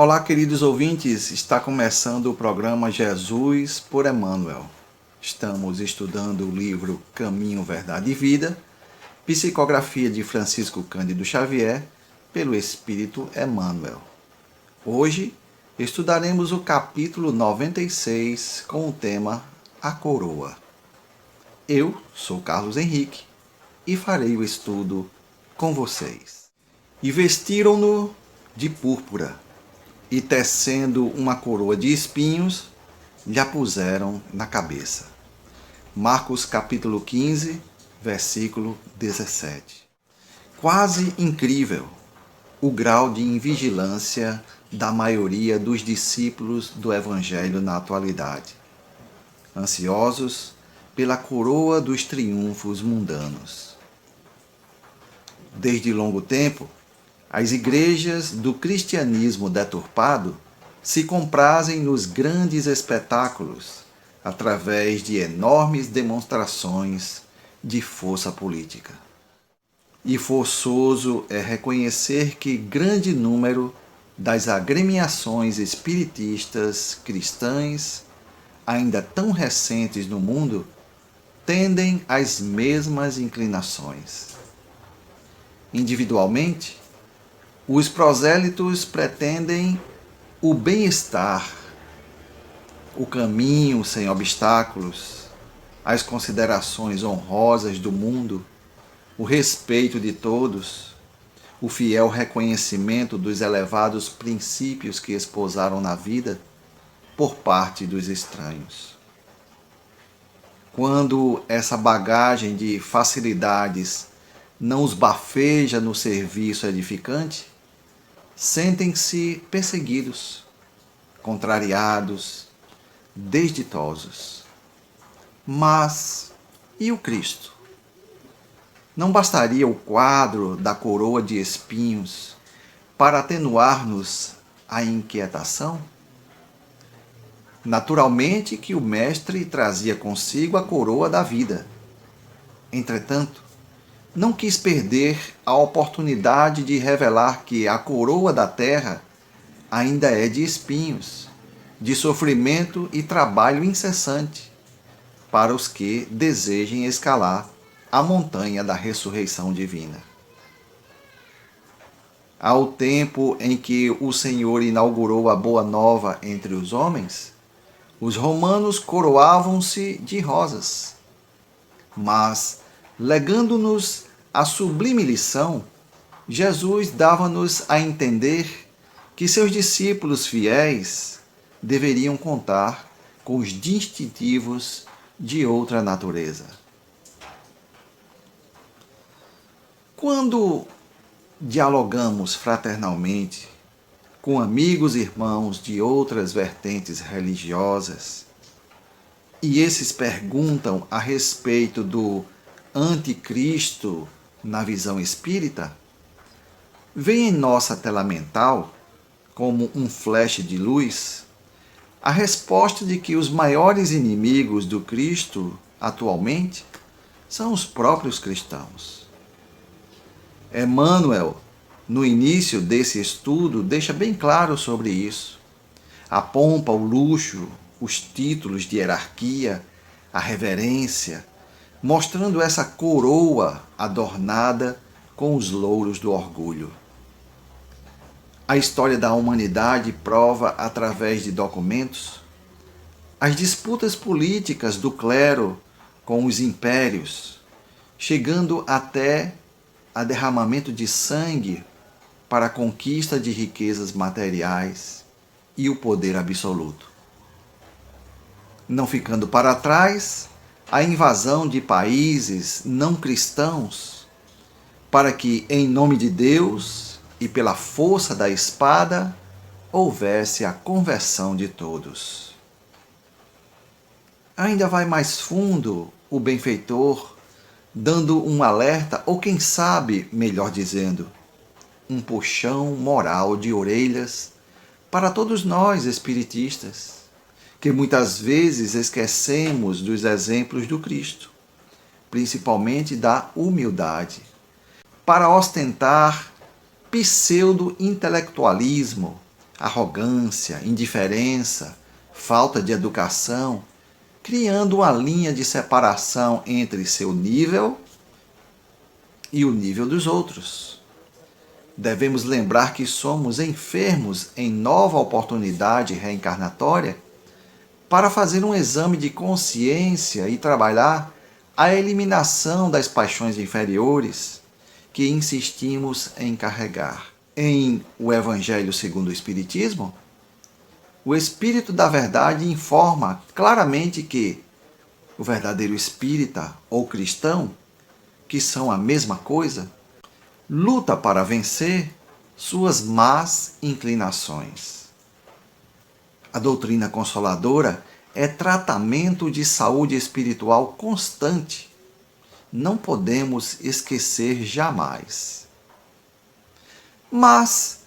Olá, queridos ouvintes, está começando o programa Jesus por Emmanuel. Estamos estudando o livro Caminho, Verdade e Vida, psicografia de Francisco Cândido Xavier, pelo Espírito Emmanuel. Hoje estudaremos o capítulo 96 com o tema A Coroa. Eu sou Carlos Henrique e farei o estudo com vocês. E vestiram-no de púrpura, e tecendo uma coroa de espinhos, lhe a puseram na cabeça. Marcos capítulo 15, versículo 17. Quase incrível o grau de invigilância da maioria dos discípulos do Evangelho na atualidade, ansiosos pela coroa dos triunfos mundanos. Desde longo tempo, as igrejas do cristianismo deturpado se comprazem nos grandes espetáculos através de enormes demonstrações de força política. E forçoso é reconhecer que grande número das agremiações espiritistas cristãs, ainda tão recentes no mundo, tendem às mesmas inclinações. Individualmente, os prosélitos pretendem o bem-estar, o caminho sem obstáculos, as considerações honrosas do mundo, o respeito de todos, o fiel reconhecimento dos elevados princípios que esposaram na vida por parte dos estranhos. Quando essa bagagem de facilidades não os bafeja no serviço edificante, sentem-se perseguidos, contrariados, desditosos. Mas e o Cristo? Não bastaria o quadro da coroa de espinhos para atenuar-nos a inquietação? Naturalmente que o Mestre trazia consigo a coroa da vida. Entretanto, não quis perder a oportunidade de revelar que a coroa da terra ainda é de espinhos, de sofrimento e trabalho incessante, para os que desejem escalar a montanha da ressurreição divina. Ao tempo em que o Senhor inaugurou a boa nova entre os homens, os romanos coroavam-se de rosas, mas legando-nos a sublime lição, Jesus dava-nos a entender que seus discípulos fiéis deveriam contar com os distintivos de outra natureza. Quando dialogamos fraternalmente com amigos e irmãos de outras vertentes religiosas, e esses perguntam a respeito do anticristo na visão espírita, vem em nossa tela mental, como um flash de luz, a resposta de que os maiores inimigos do Cristo atualmente são os próprios cristãos. Emmanuel, no início desse estudo, deixa bem claro sobre isso. A pompa, o luxo, os títulos de hierarquia, a reverência, mostrando essa coroa adornada com os louros do orgulho. A história da humanidade prova, através de documentos, as disputas políticas do clero com os impérios, chegando até a derramamento de sangue para a conquista de riquezas materiais e o poder absoluto. Não ficando para trás, a invasão de países não cristãos, para que, em nome de Deus e pela força da espada, houvesse a conversão de todos. Ainda vai mais fundo o benfeitor, dando um alerta, ou quem sabe, melhor dizendo, um puxão moral de orelhas para todos nós espiritistas, que muitas vezes esquecemos dos exemplos do Cristo, principalmente da humildade, para ostentar pseudo-intelectualismo arrogância, indiferença, falta de educação, criando uma linha de separação entre seu nível e o nível dos outros. Devemos lembrar que somos enfermos em nova oportunidade reencarnatória para fazer um exame de consciência e trabalhar a eliminação das paixões inferiores que insistimos em carregar. Em O Evangelho segundo o Espiritismo, o Espírito da Verdade informa claramente que o verdadeiro espírita ou cristão, que são a mesma coisa, luta para vencer suas más inclinações. A doutrina consoladora é tratamento de saúde espiritual constante. Não podemos esquecer jamais. Mas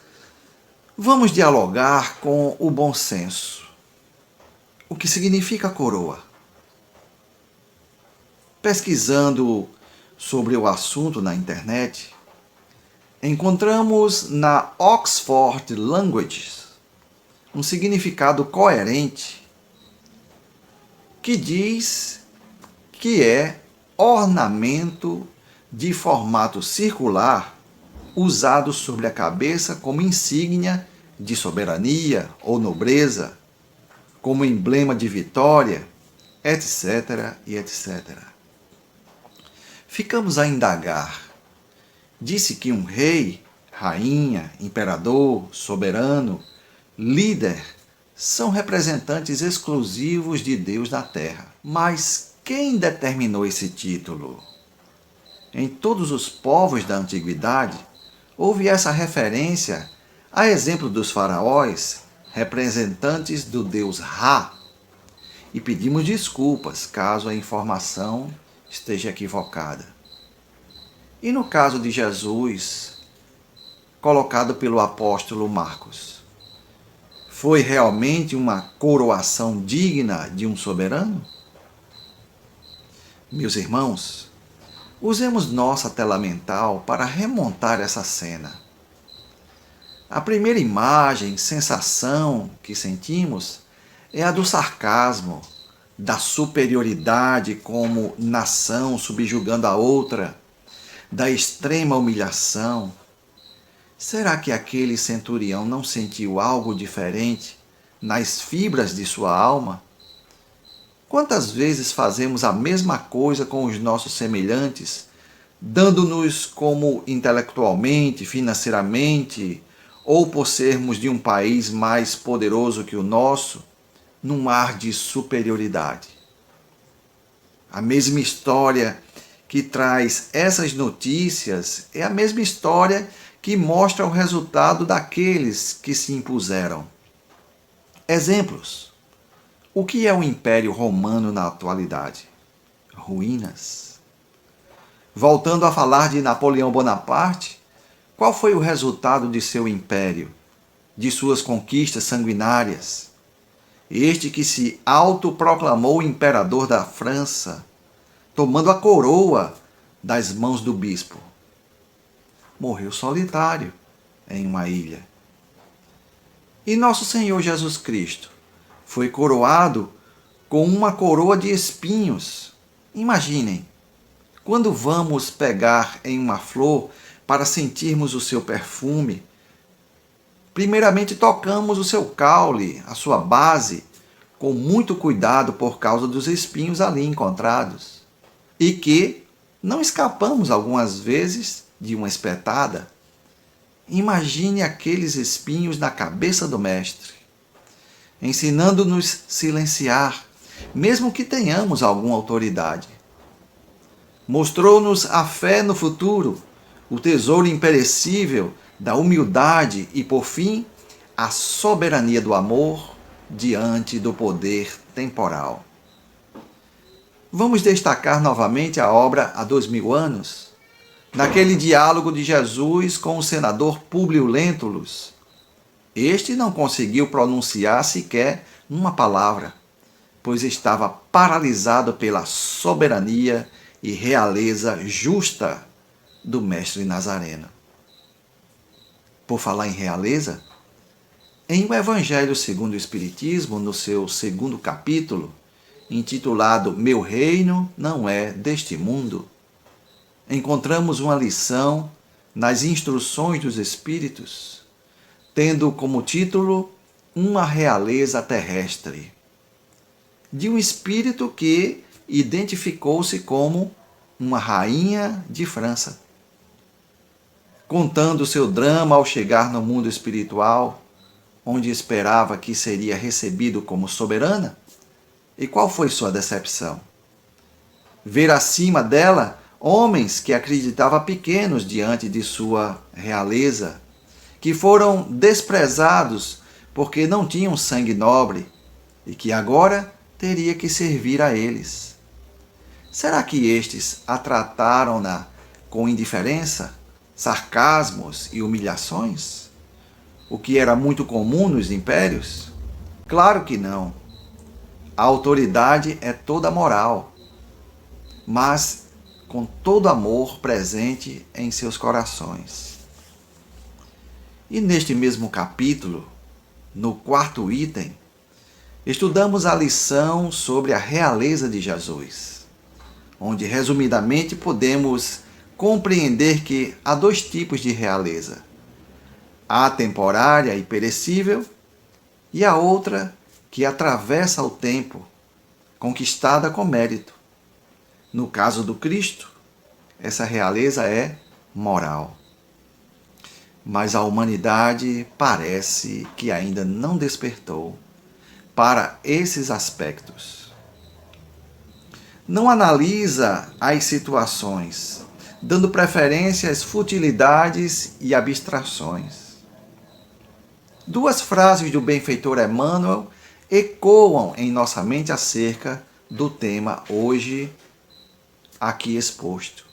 vamos dialogar com o bom senso. O que significa coroa? Pesquisando sobre o assunto na internet, encontramos na Oxford Languages um significado coerente que diz que é ornamento de formato circular usado sobre a cabeça como insígnia de soberania ou nobreza, como emblema de vitória, etc. e etc. Ficamos a indagar. Disse que um rei, rainha, imperador, soberano, líder são representantes exclusivos de Deus na Terra. Mas quem determinou esse título? Em todos os povos da antiguidade, houve essa referência a exemplo dos faraós, representantes do deus Ra. E pedimos desculpas caso a informação esteja equivocada. E no caso de Jesus, colocado pelo apóstolo Marcos, foi realmente uma coroação digna de um soberano? Meus irmãos, usemos nossa tela mental para remontar essa cena. A primeira imagem, sensação que sentimos é a do sarcasmo, da superioridade como nação subjugando a outra, da extrema humilhação. Será que aquele centurião não sentiu algo diferente nas fibras de sua alma? Quantas vezes fazemos a mesma coisa com os nossos semelhantes, dando-nos como intelectualmente, financeiramente, ou por sermos de um país mais poderoso que o nosso, num ar de superioridade? A mesma história que traz essas notícias é a mesma história que mostra o resultado daqueles que se impuseram. Exemplos. O que é o Império Romano na atualidade? Ruínas. Voltando a falar de Napoleão Bonaparte, qual foi o resultado de seu império, de suas conquistas sanguinárias? Este que se autoproclamou imperador da França, tomando a coroa das mãos do bispo. Morreu solitário em uma ilha. E nosso Senhor Jesus Cristo foi coroado com uma coroa de espinhos. Imaginem, quando vamos pegar em uma flor para sentirmos o seu perfume, primeiramente tocamos o seu caule, a sua base, com muito cuidado por causa dos espinhos ali encontrados. E que não escapamos algumas vezes de uma espetada. Imagine aqueles espinhos na cabeça do Mestre, ensinando-nos silenciar, mesmo que tenhamos alguma autoridade. Mostrou-nos a fé no futuro, o tesouro imperecível da humildade e, por fim, a soberania do amor diante do poder temporal. Vamos destacar novamente a obra Há 2000 anos, naquele diálogo de Jesus com o senador Públio Lentulus. Este não conseguiu pronunciar sequer uma palavra, pois estava paralisado pela soberania e realeza justa do Mestre Nazareno. Por falar em realeza, Em O Evangelho segundo o Espiritismo, no seu segundo capítulo, intitulado Meu Reino não é deste mundo, encontramos uma lição nas instruções dos Espíritos, tendo como título Uma Realeza Terrestre, de um espírito que identificou-se como uma rainha de França. Contando seu drama ao chegar no mundo espiritual, onde esperava que seria recebido como soberana, e qual foi sua decepção? Ver acima dela homens que acreditava pequenos diante de sua realeza, que foram desprezados porque não tinham sangue nobre e que agora teria que servir a eles. Será que estes a trataram-na com indiferença, sarcasmos e humilhações? O que era muito comum nos impérios? Claro que não. A autoridade é toda moral, mas com todo amor presente em seus corações. E neste mesmo capítulo, no quarto item, estudamos a lição sobre a realeza de Jesus, onde resumidamente podemos compreender que há dois tipos de realeza: a temporária e perecível, e a outra que atravessa o tempo, conquistada com mérito. No caso do Cristo, essa realeza é moral. Mas a humanidade parece que ainda não despertou para esses aspectos. Não analisa as situações, dando preferência às futilidades e abstrações. Duas frases do benfeitor Emmanuel ecoam em nossa mente acerca do tema hoje aqui exposto.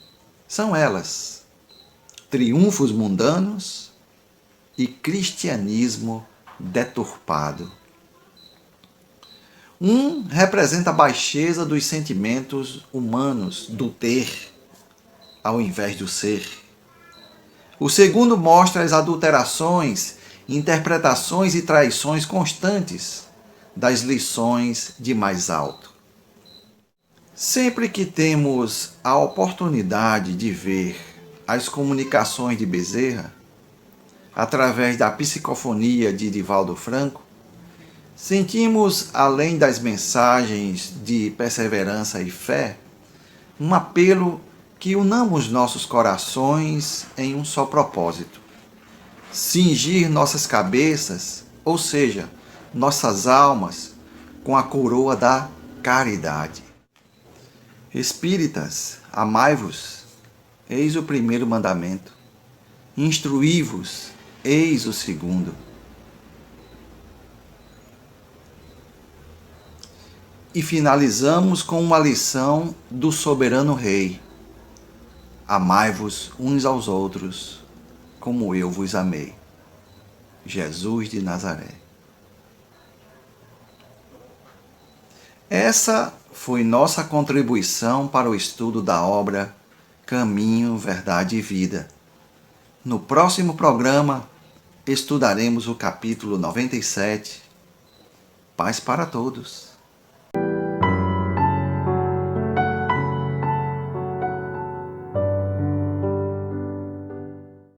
São elas: triunfos mundanos e cristianismo deturpado. Um representa a baixeza dos sentimentos humanos, do ter, ao invés do ser. O segundo mostra as adulterações, interpretações e traições constantes das lições de mais alto. Sempre que temos a oportunidade de ver as comunicações de Bezerra, através da psicofonia de Divaldo Franco, sentimos, além das mensagens de perseverança e fé, um apelo que unamos nossos corações em um só propósito: cingir nossas cabeças, ou seja, nossas almas, com a coroa da caridade. Espíritas, amai-vos, eis o primeiro mandamento. Instruí-vos, eis o segundo. E finalizamos com uma lição do soberano Rei: amai-vos uns aos outros, como eu vos amei. Jesus de Nazaré. Essa foi nossa contribuição para o estudo da obra Caminho, Verdade e Vida. No próximo programa, estudaremos o capítulo 97, Paz para Todos.